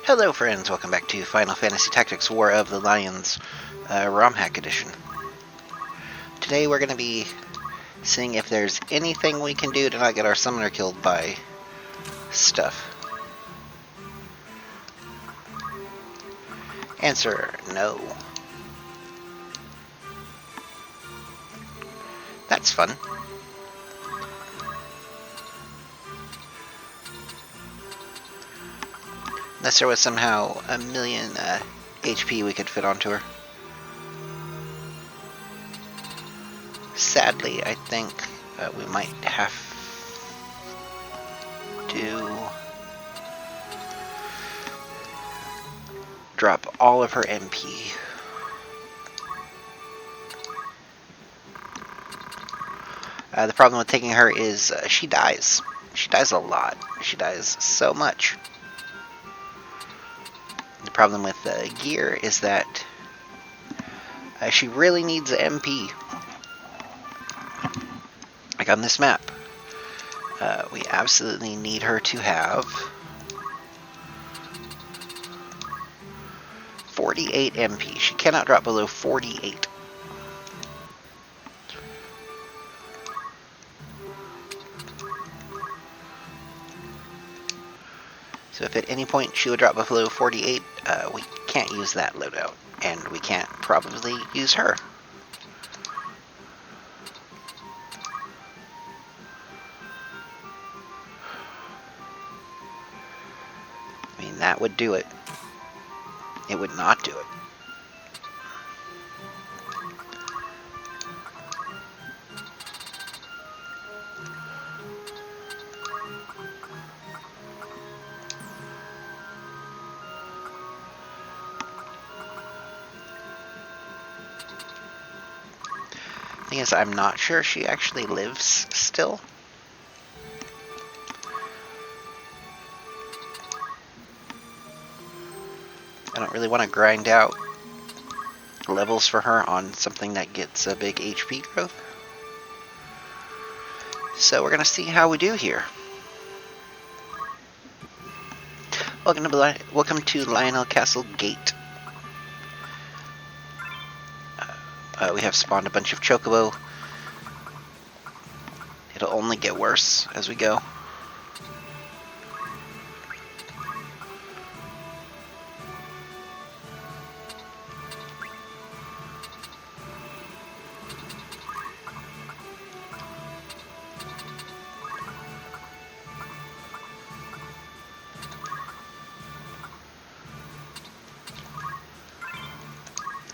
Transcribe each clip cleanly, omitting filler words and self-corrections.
Hello friends, welcome back to Final Fantasy Tactics War of the Lions romhack edition. Today we're going to be seeing if there's anything we can do to not get our summoner killed by stuff. Answer, no. That's fun. Unless there was somehow a million HP we could fit onto her. Sadly, I think we might have to drop all of her MP. The problem with taking her is she dies. She dies a lot. She dies so much. The problem with gear is that she really needs MP. Like on this map, we absolutely need her to have 48 MP. She cannot drop below 48. So if at any point she would drop below 48, we can't use that loadout, and we can't probably use her. I mean, that would do it. It would not do it. Thing is, I'm not sure she actually lives still. I don't really want to grind out levels for her on something that gets a big HP growth. So we're going to see how we do here. Welcome to Lionel Castle Gate. We have spawned a bunch of chocobo. It'll only get worse as we go.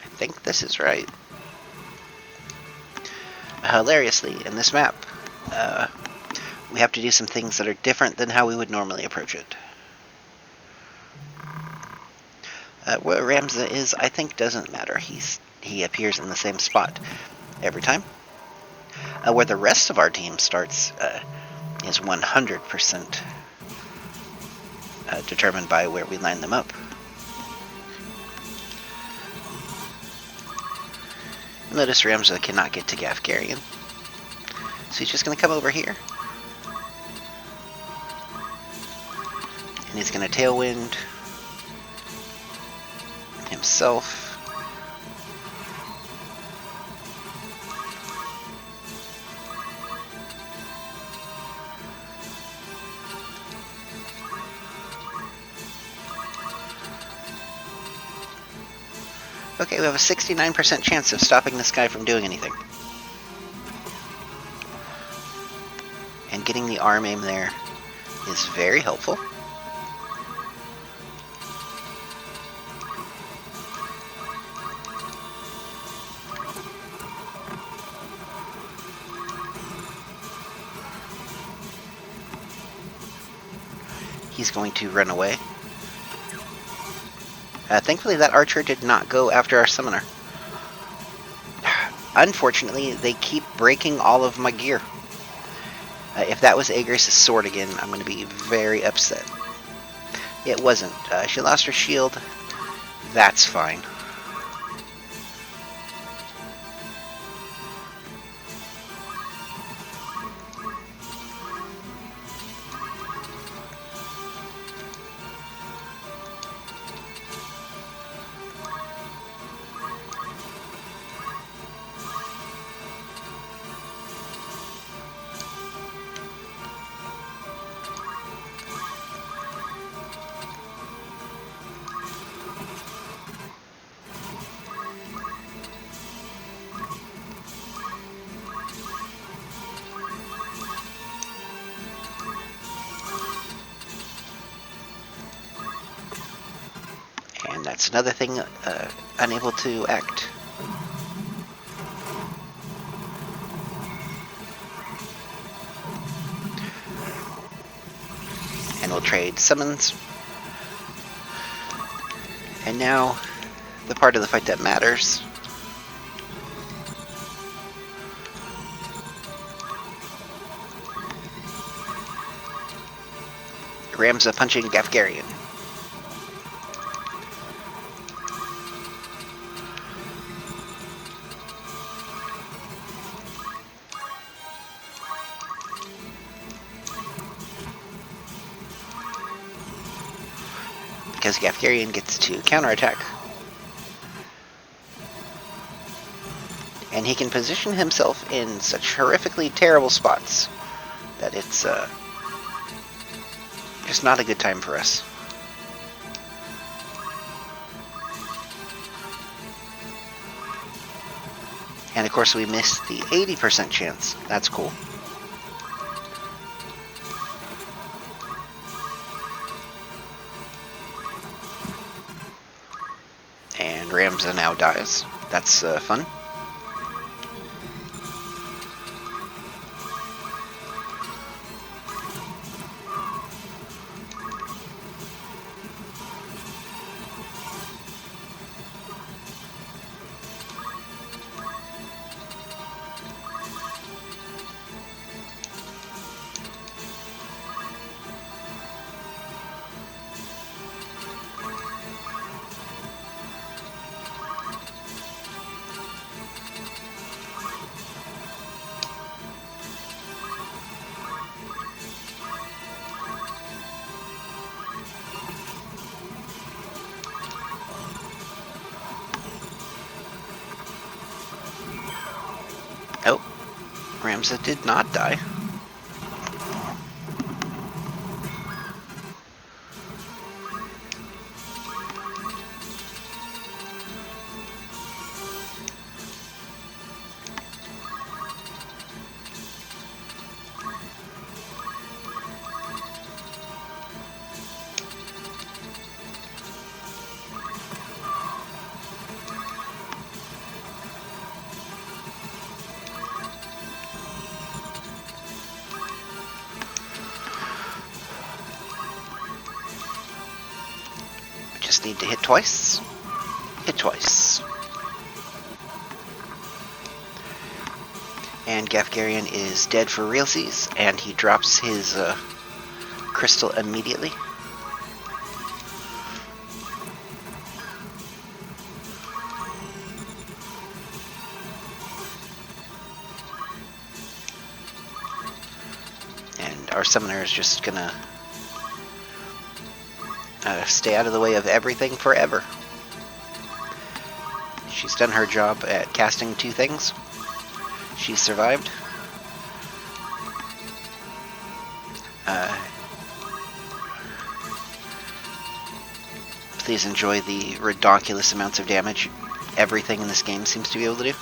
I think this is right. Hilariously, in this map, we have to do some things that are different than how we would normally approach it. Where Ramza is, I think, doesn't matter. He appears in the same spot every time. Where the rest of our team starts is 100% determined by where we line them up. Notice Ramza cannot get to Gafgarian, so he's just going to come over here, and he's going to Tailwind himself. Okay, we have a 69% chance of stopping this guy from doing anything. And getting the arm aim there is very helpful. He's going to run away. Thankfully, that archer did not go after our summoner. Unfortunately, they keep breaking all of my gear. If that was Agris' sword again, I'm going to be very upset. It wasn't. She lost her shield. That's fine. That's another thing, unable to act. And we'll trade summons. And now, the part of the fight that matters. Ramza punching Gafgarian. Because Gafgarian gets to counterattack. And he can position himself in such horrifically terrible spots that it's just not a good time for us. And of course we missed the 80% chance. That's cool. And Ramza now dies. That's fun. Oh, Ramza did not die. Just need to hit twice. Hit twice. And Gafgarian is dead for realsies, and he drops his crystal immediately. And our summoner is just gonna stay out of the way of everything forever. She's done her job at casting two things. She survived. Please enjoy the redonkulous amounts of damage everything in this game seems to be able to do.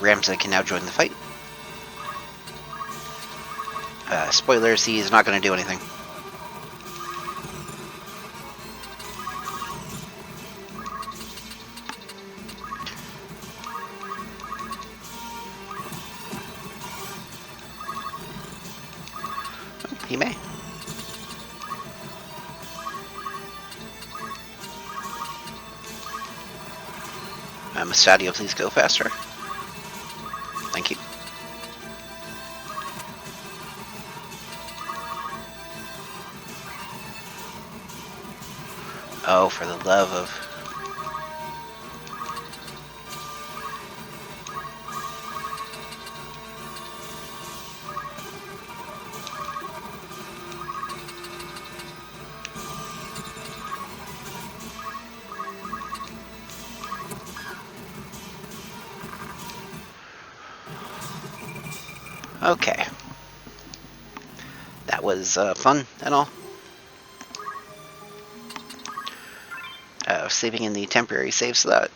Ramza can now join the fight. Spoilers, he is not going to do anything. He may. Mustadio, please go faster. Thank you. Oh, for the love of... Okay. That was fun and all. Saving in the temporary save slot.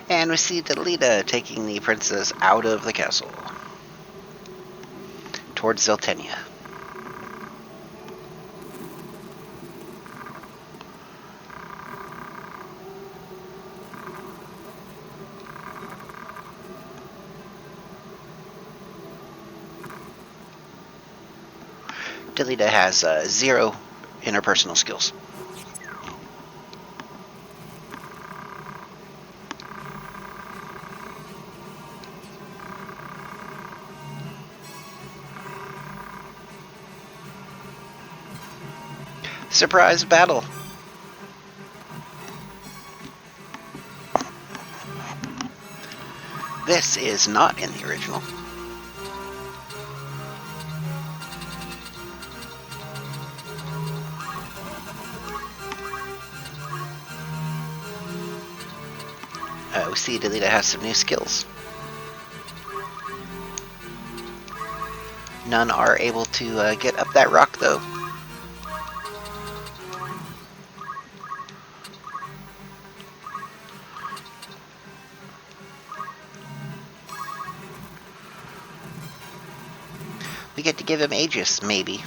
And we see Delita taking the princess out of the castle towards Zeltenia. Delita has 0 interpersonal skills. Surprise battle! This is not in the original. We see Delita has some new skills. None are able to get up that rock, though. We get to give him Aegis, maybe.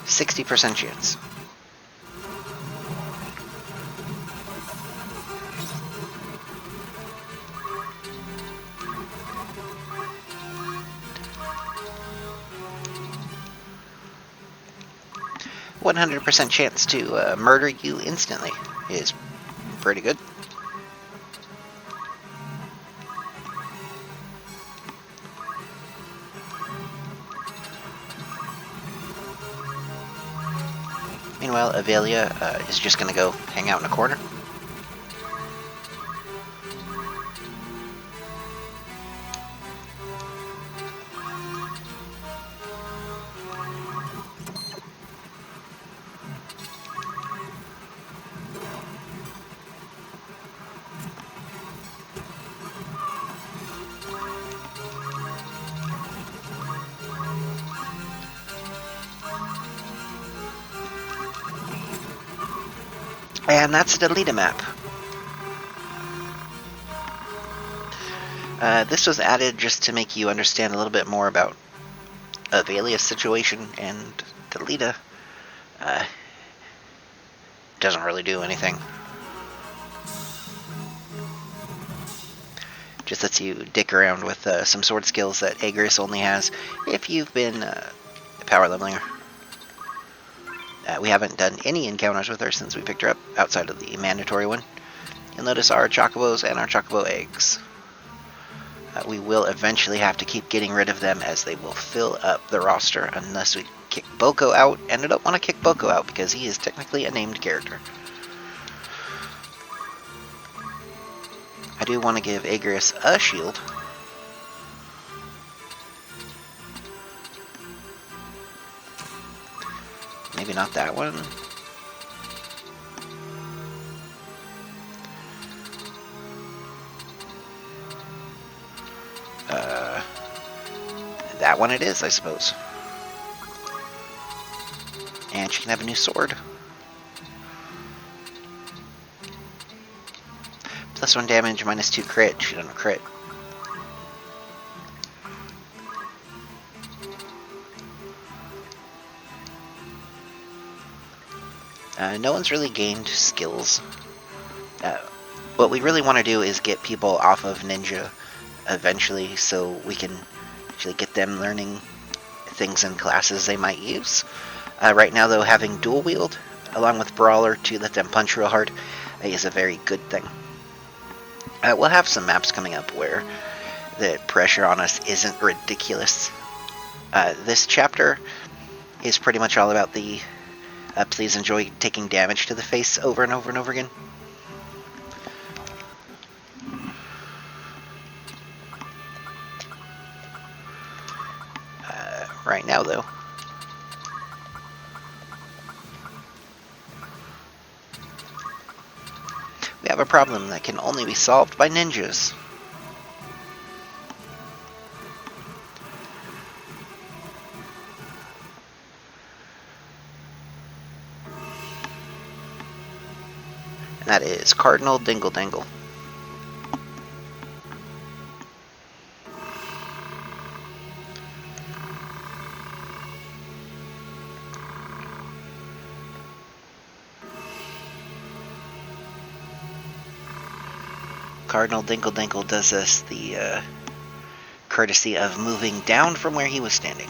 60% chance. %100% chance to murder you instantly is pretty good. Meanwhile, Avelia is just going to go hang out in a corner. And that's the Delita map. This was added just to make you understand a little bit more about Avelia's situation, and Delita doesn't really do anything. Just lets you dick around with some sword skills that Agris only has if you've been power leveling her. We haven't done any encounters with her since we picked her up, outside of the mandatory one. You'll notice our chocobos and our chocobo eggs. We will eventually have to keep getting rid of them, as they will fill up the roster unless we kick Boko out, and I don't want to kick Boko out because he is technically a named character. I do want to give Agris a shield. Maybe not that one. That one it is, I suppose. And she can have a new sword. +1 damage, -2 crit. She doesn't crit. No one's really gained skills. What we really want to do is get people off of Ninja eventually, so we can actually get them learning things in classes they might use. Right now, though, having dual wield along with Brawler to let them punch real hard is a very good thing. We'll have some maps coming up where the pressure on us isn't ridiculous. This chapter is pretty much all about the please enjoy taking damage to the face over and over and over again. Right now, though, have a problem that can only be solved by ninjas. And that is Cardinal Dingle Dangle. Cardinal Dingle Dangle does us the courtesy of moving down from where he was standing.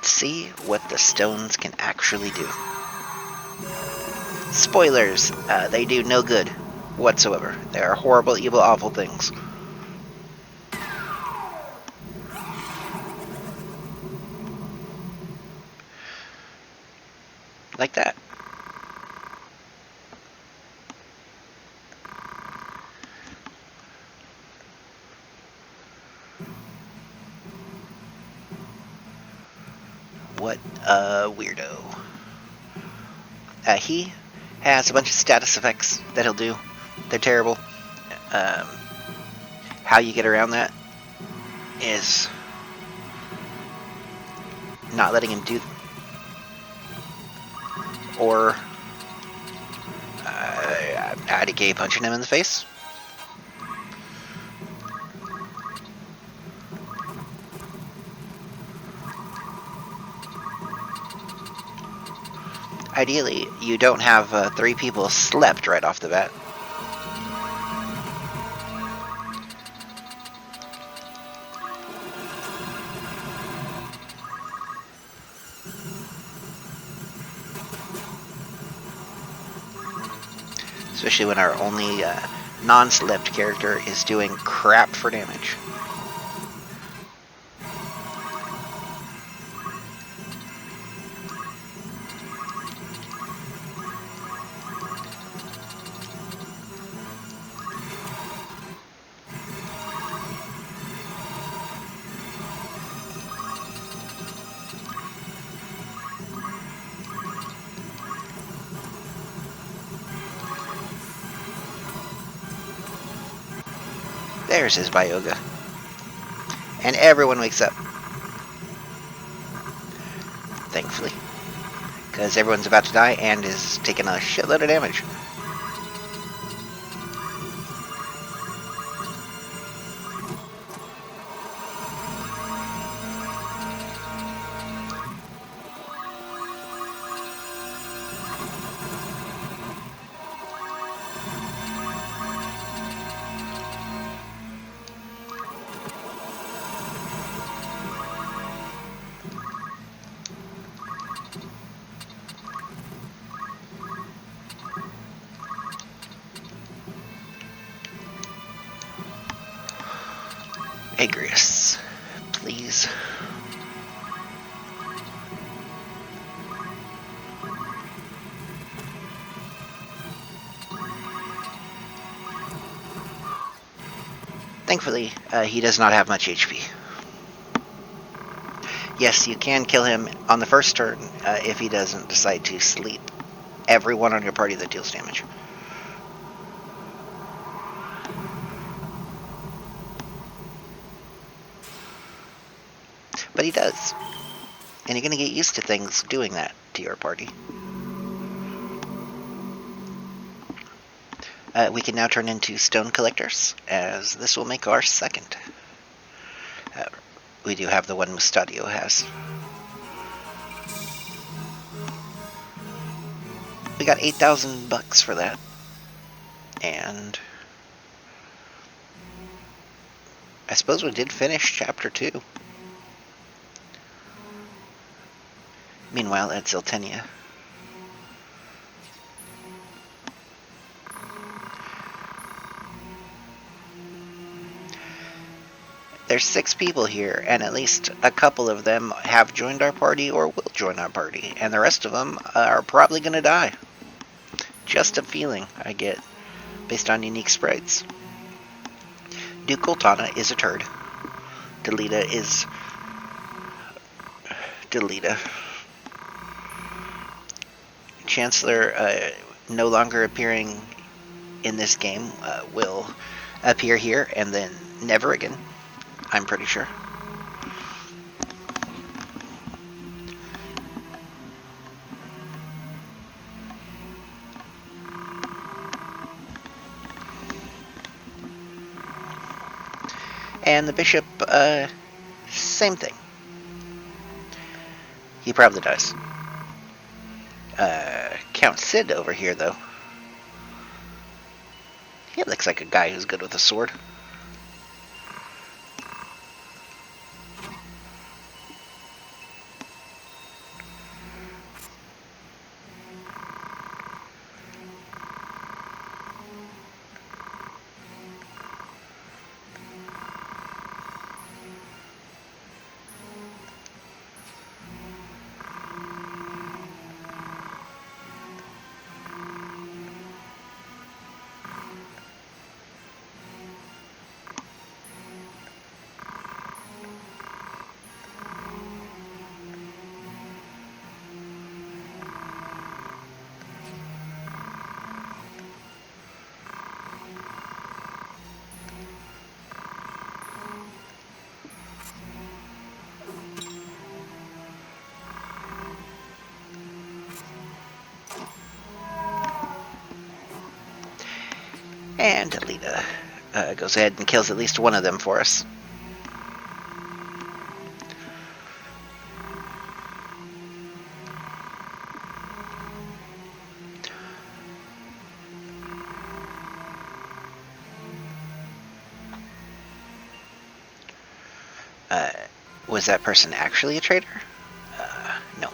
See what the stones can actually do. Spoilers, they do no good whatsoever. They are horrible, evil, awful things. Like that. What a weirdo. He has a bunch of status effects that he'll do. They're terrible. How you get around that is not letting him do them. Or IDK punching him in the face. Ideally, you don't have 3 people slept right off the bat. Especially when our only non-slept character is doing crap for damage. There's his Byoga. And everyone wakes up. Thankfully. Because everyone's about to die and is taking a shitload of damage. Agrius, please. Thankfully, he does not have much HP. Yes, you can kill him on the first turn if he doesn't decide to sleep everyone on your party that deals damage. But he does. And you're going to get used to things doing that to your party. We can now turn into stone collectors, as this will make our second. We do have the one Mustadio has. We got $8,000 for that. And I suppose we did finish chapter 2. Meanwhile, at Ziltenia. There's 6 people here, and at least a couple of them have joined our party or will join our party, and the rest of them are probably going to die. Just a feeling I get, based on unique sprites. Duke Ultana is a turd. Delita is Delita. Chancellor, no longer appearing in this game, will appear here and then never again, I'm pretty sure. And the bishop, same thing. He probably dies. Count Sid over here, though. He looks like a guy who's good with a sword. And Alita goes ahead and kills at least one of them for us. Was that person actually a traitor? No.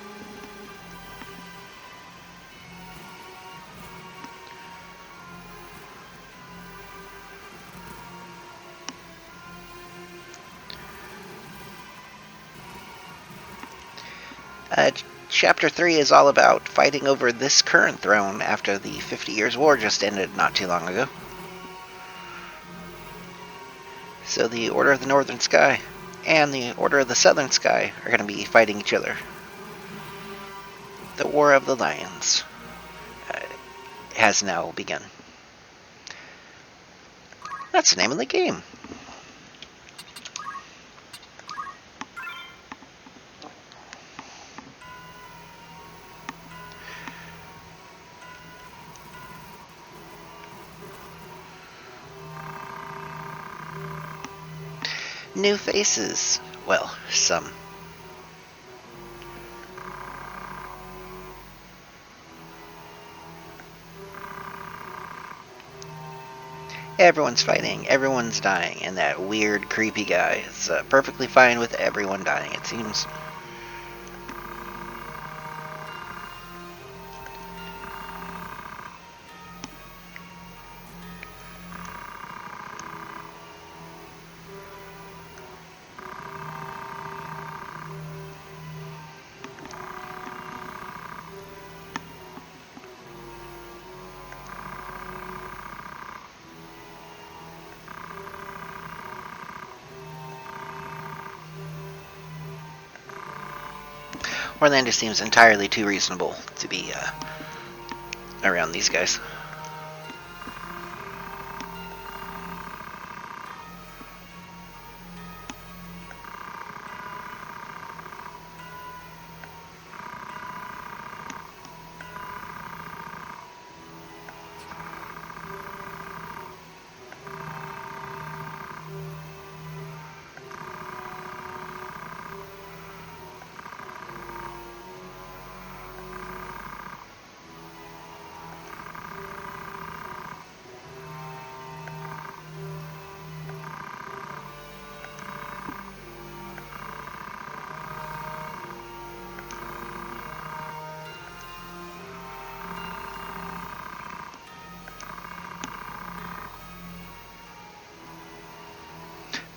Chapter 3 is all about fighting over this current throne after the 50 Years' War just ended not too long ago. So the Order of the Northern Sky and the Order of the Southern Sky are going to be fighting each other. The War of the Lions has now begun. That's the name of the game. New faces. Well, some. Everyone's fighting, everyone's dying, and that weird, creepy guy is perfectly fine with everyone dying, it seems. Orlando seems entirely too reasonable to be around these guys.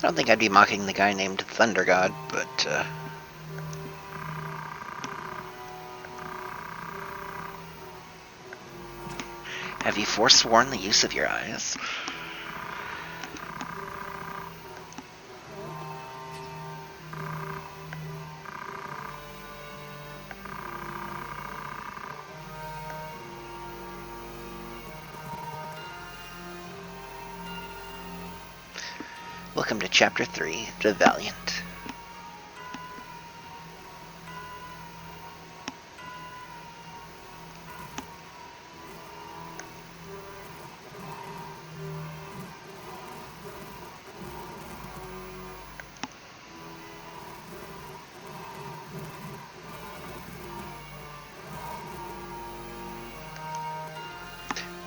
don't think I'd be mocking the guy named Thunder God, but have you forsworn the use of your eyes? Welcome to Chapter 3, The Valiant.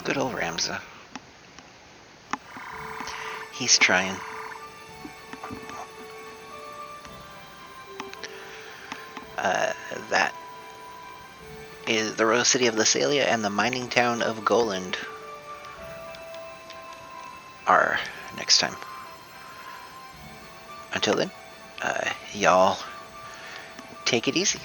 Good old Ramza. He's trying. That is the royal city of Lysalia and the mining town of Goland are next time. Until then, y'all take it easy.